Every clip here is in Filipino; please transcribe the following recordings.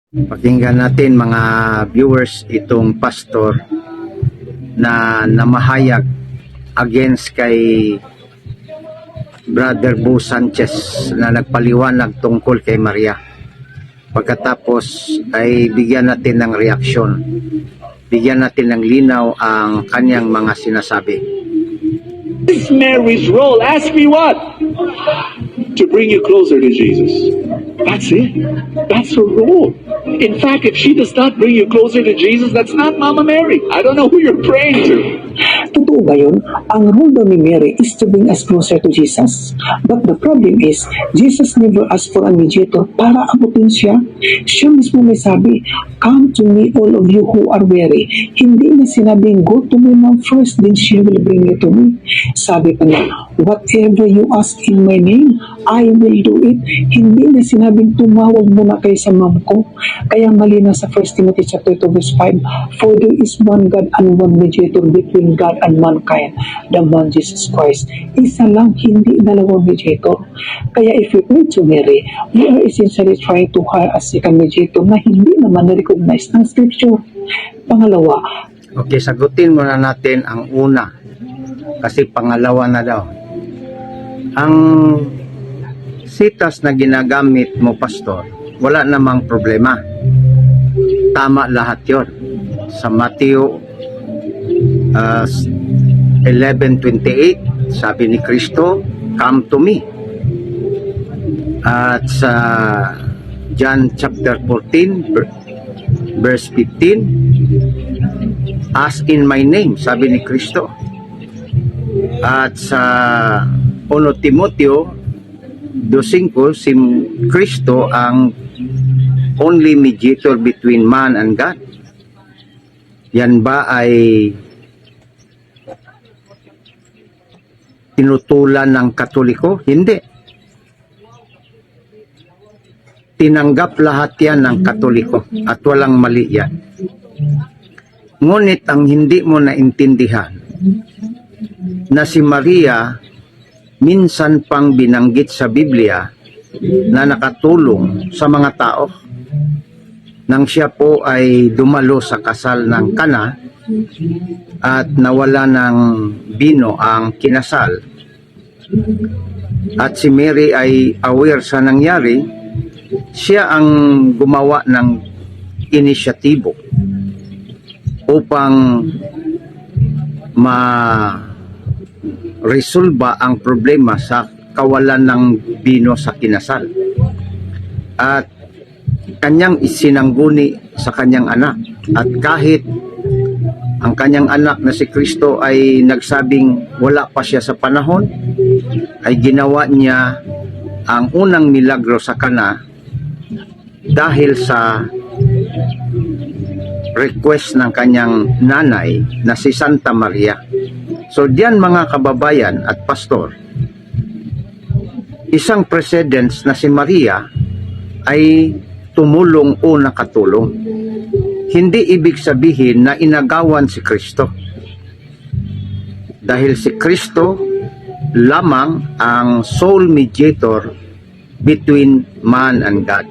Pakinggan natin mga viewers itong pastor na namahayag against kay Brother Bo Sanchez na nagpaliwanag tungkol kay Maria. Pagkatapos ay bigyan natin ng reaksyon. Bigyan natin ng linaw ang kanyang mga sinasabi. This Mary's role, ask me what? To bring you closer to Jesus. That's it. That's her role. In fact, if she does not bring you closer to Jesus, that's not Mama Mary. I don't know who you're praying to. Totoo ba yun? Ang role daw ni Mary is to bring us closer to Jesus. But the problem is, Jesus never asked for a mediator para abutin siya. Siya mismo may sabi, "Come to me all of you who are weary." Hindi na sinabing, "Go to me mom first, then she will bring you to me." Sabi pa niya, "Whatever you ask in my name, I will do it." Hindi na sinabing, "Tumawag muna kayo sa mom ko." Kaya mali na sa 1 Timothy chapter 2 verse 5, "For there is one God and one mediator between God and mankind, the man Jesus Christ." Isa lang, hindi dalawang mediator. Kaya if you pray to Mary, you are essentially trying to hire a second mediator na hindi naman na-recognize ng scripture. Pangalawa, Okay, sagutin muna natin ang una. Kasi pangalawa na daw. Ang sitas na ginagamit mo, pastor, wala namang problema. Tama lahat yon. Sa Matthew 11:28, sabi ni Kristo, "Come to me." At sa John chapter 14 verse 15, "Ask in my name," sabi ni Kristo. At sa 1 Timoteo 2:5, si Kristo ang only mediator between man and God. Yan ba ay tinutulan ng Katoliko? Hindi. Tinanggap lahat yan ng Katoliko at walang mali yan. Ngunit ang hindi mo naintindihan na si Maria minsan pang binanggit sa Biblia na nakatulong sa mga tao nang siya po ay dumalo sa kasal ng Kana at nawala ng bino ang kinasal. At si Mary ay aware sa nangyari, siya ang gumawa ng inisyatibo upang ma-resolba ang problema sa kawalan ng bino sa kinasal. At kanyang isinangguni sa kanyang anak. At kahit ang kanyang anak na si Kristo ay nagsabing wala pa siya sa panahon, ay ginawa niya ang unang milagro sa Kana dahil sa request ng kanyang nanay na si Santa Maria. So diyan mga kababayan at pastor, isang precedence na si Maria ay tumulong o nakatulong. Hindi ibig sabihin na inagawan si Kristo. Dahil si Kristo lamang ang sole mediator between man and God.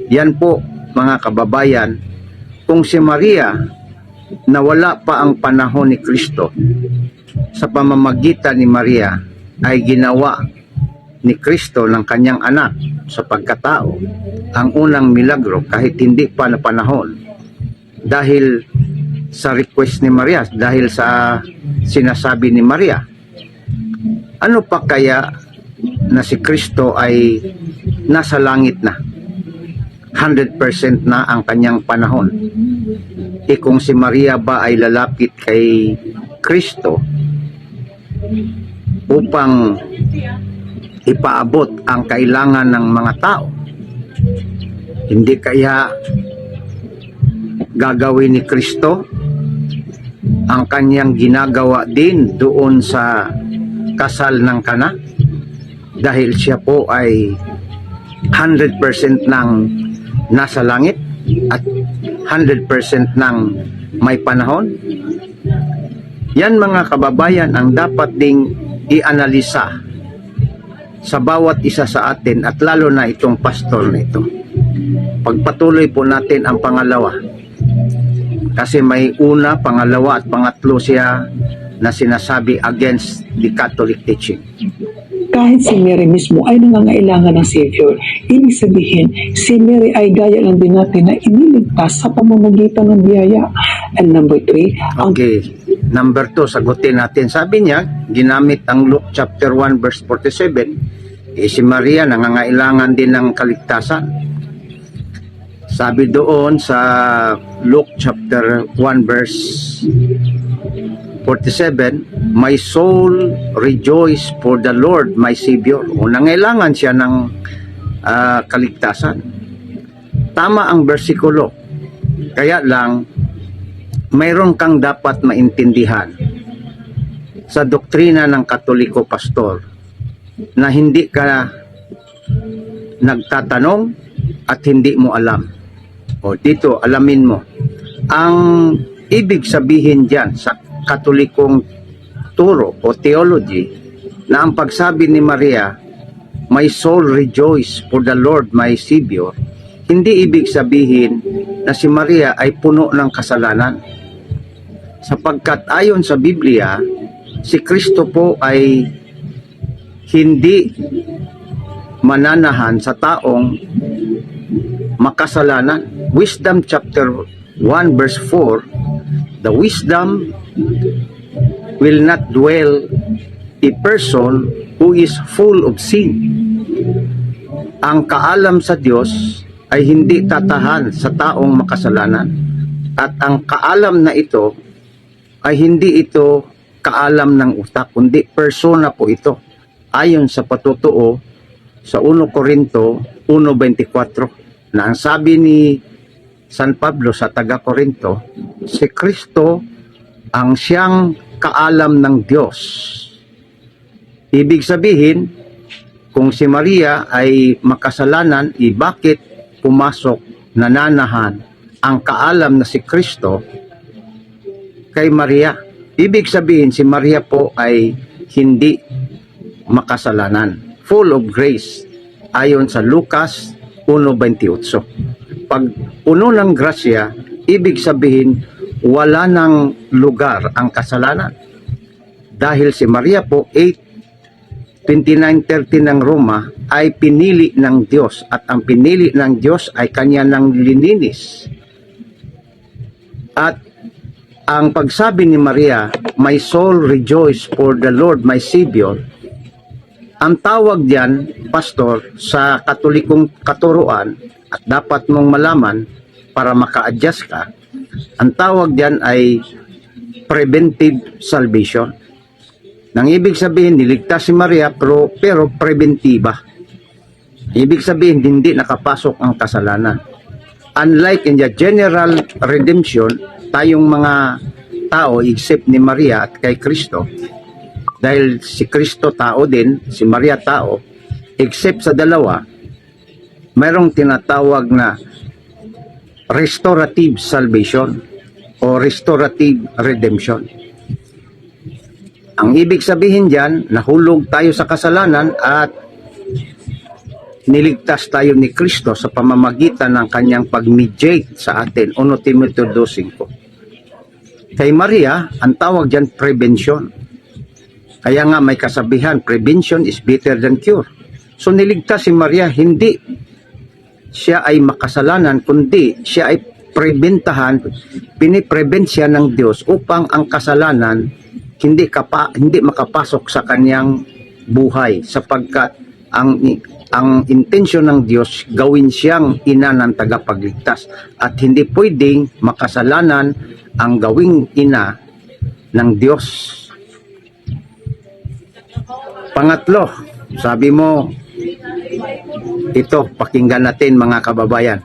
Yan po mga kababayan, kung si Maria na wala pa ang panahon ni Kristo, sa pamamagitan ni Maria ay ginawa ni Kristo ng kanyang anak sa pagkatao ang unang milagro kahit hindi pa na panahon, dahil sa request ni Maria, dahil sa sinasabi ni Maria. Ano pa kaya na si Kristo ay nasa langit na, 100% na ang kanyang panahon? Kung si Maria ba ay lalapit kay Kristo upang ipaabot ang kailangan ng mga tao, hindi kaya gagawin ni Kristo ang kanyang ginagawa din doon sa kasal ng Kana? Dahil siya po ay 100% ng nasa langit at 100% ng may panahon. Yan mga kababayan ang dapat ding ianalisa sa bawat isa sa atin, at lalo na itong pastor na ito. pagpatuloy po natin ang pangalawa. Kasi may una, pangalawa at pangatlo siya na sinasabi against the Catholic teaching. Kahit si Mary mismo ay nangangailangan ng Savior, ibig sabihin, si Mary ay gaya lang din natin na iniligtas sa pamamagitan ng biyaya. And number 3, ang Okay. Number 2, sagutin natin. Sabi niya, ginamit ang Luke chapter 1 verse 47, si Maria nangangailangan din ng kaligtasan. Sabi doon sa Luke chapter 1 verse 47, my soul rejoice for the Lord, my Savior. O nangailangan siya ng kaligtasan. Tama ang bersikulo. Kaya lang, mayroon kang dapat maintindihan sa doktrina ng Katoliko pastor na hindi ka nagtatanong at hindi mo alam. O dito, alamin mo. Ang ibig sabihin dyan sa Katolikong turo o theology na ang pagsabi ni Maria, my soul rejoice for the Lord my Savior, hindi ibig sabihin na si Maria ay puno ng kasalanan. Sapagkat ayon sa Biblia, si Kristo po ay hindi mananahan sa taong makasalanan. Wisdom chapter 1 verse 4, the wisdom will not dwell a person who is full of sin. Ang kaalam sa Diyos ay hindi tatahan sa taong makasalanan. At ang kaalam na ito ay hindi ito kaalam ng utak, kundi persona po ito. Ayon sa patutuo sa 1 Corinto 1:24 na ang sabi ni San Pablo sa taga-Corinto, si Kristo ang siyang kaalam ng Diyos. Ibig sabihin, kung si Maria ay makasalanan, bakit pumasok, nananahan ang kaalam na si Kristo kay Maria? Ibig sabihin, si Maria po ay hindi makasalanan. Full of grace, ayon sa Lucas 1:28. Pag puno ng grasya, ibig sabihin, wala ng lugar ang kasalanan. Dahil si Maria po, 8:29-30 ng Roma, ay pinili ng Diyos. At ang pinili ng Diyos ay kanya ng lininis. At ang pagsabi ni Maria, my soul rejoice for the Lord, my Savior, ang tawag diyan, pastor, sa Katolikong katuruan, at dapat mong malaman para maka-adjust ka, ang tawag diyan ay preventive salvation. Nang ibig sabihin, niligtas si Maria pero preventiba. Ibig sabihin, hindi nakapasok ang kasalanan. Unlike in the general redemption, tayong mga tao, except ni Maria at kay Kristo, dahil si Kristo tao din, si Maria tao, except sa dalawa, mayroong tinatawag na restorative salvation o restorative redemption. Ang ibig sabihin dyan, nahulog tayo sa kasalanan at niligtas tayo ni Kristo sa pamamagitan ng kanyang pag-mediate sa atin. 1 Timoteo 2:5. Kay Maria, ang tawag dyan prevention. Kaya nga may kasabihan, prevention is better than cure. So niligtas si Maria, hindi siya ay makasalanan, kundi siya ay prebentahan, piniprevent siya ng Diyos upang ang kasalanan hindi makapasok sa kanyang buhay, sapagkat ang intensyon ng Diyos gawin siyang ina ng tagapagligtas, at hindi pwedeng makasalanan ang gawing ina ng Diyos. Pangatlo, sabi mo, ito, pakinggan natin mga kababayan.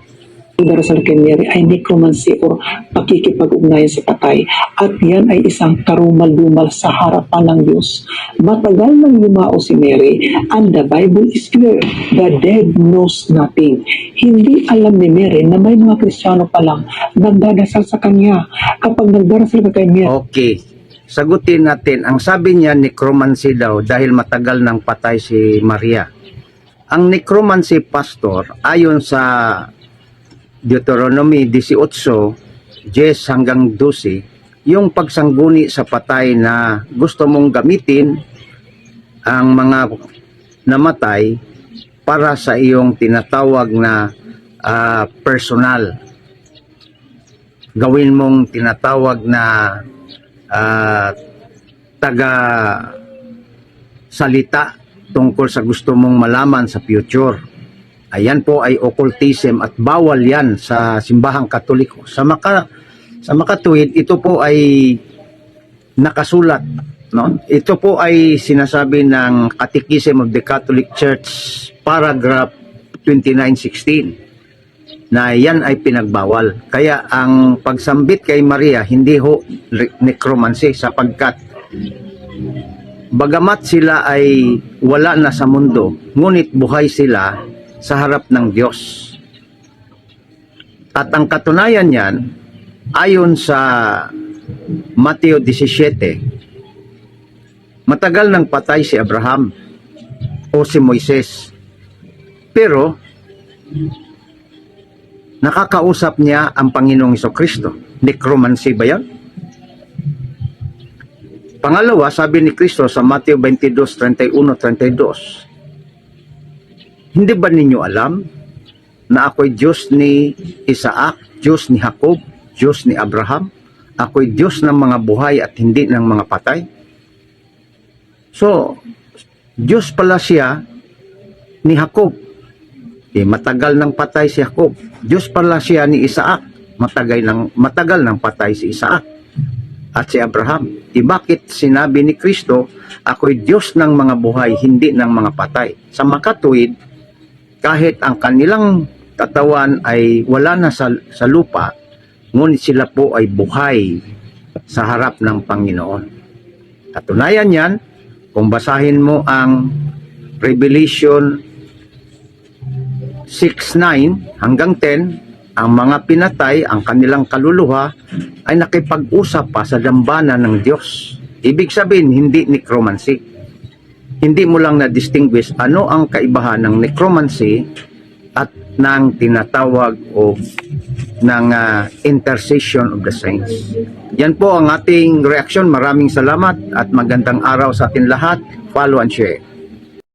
Ang darasal kay Mary ay necromancy o pakikipag-ugnayan sa patay, at yan ay isang karumal-dumal sa harapan ng Diyos. Matagal nang yumao si Mary, and the Bible is clear, the dead knows nothing. Hindi alam ni Mary na may mga Kristiyano pa lang nagdadasal sa kanya. Kapag nagdarasal ka kay Mary, Okay, sagutin natin. Ang sabi niya, necromancy daw dahil matagal nang patay si Maria. Ang necromancy, pastor, ayon sa Deuteronomy 18, 10 hanggang 12, yung pagsangguni sa patay na gusto mong gamitin ang mga namatay para sa iyong tinatawag na personal. Gawin mong tinatawag na taga salita tungkol sa gusto mong malaman sa future. Ayan po ay occultism at bawal yan sa simbahang Katoliko. Sa makatuwid, ito po ay nakasulat. No? Ito po ay sinasabi ng Catechism of the Catholic Church, paragraph 2916, na yan ay pinagbawal. Kaya ang pagsambit kay Maria, hindi ho necromancy, sapagkat bagamat sila ay wala na sa mundo, ngunit buhay sila sa harap ng Diyos. At ang katunayan niyan, ayon sa Mateo 17, matagal nang patay si Abraham o si Moises. Pero, nakakausap niya ang Panginoong Hesukristo. Necromancy ba yan? Pangalawa, sabi ni Kristo sa Mateo 22:31-32, hindi ba ninyo alam na ako'y Diyos ni Isaac, Diyos ni Jacob, Diyos ni Abraham? Ako'y Diyos ng mga buhay at hindi ng mga patay. So, Diyos pala siya ni Jacob. Matagal nang patay si Jacob. Diyos pala siya ni Isaac. Matagal nang patay si Isaac at si Abraham. Bakit sinabi ni Kristo, ako'y Diyos ng mga buhay, hindi ng mga patay? Sa makatuwid, kahit ang kanilang katawan ay wala na sa lupa, ngunit sila po ay buhay sa harap ng Panginoon. Katunayan yan, kung basahin mo ang Revelation 6:9 hanggang 10, ang mga pinatay, ang kanilang kaluluwa, ay nakipag-usap pa sa dambana ng Diyos. Ibig sabihin, hindi necromancy. Hindi mo lang na-distinguish ano ang kaibahan ng necromancy at ng tinatawag o ng intercession of the saints. Yan po ang ating reaksyon. Maraming salamat at magandang araw sa atin lahat. Follow and share.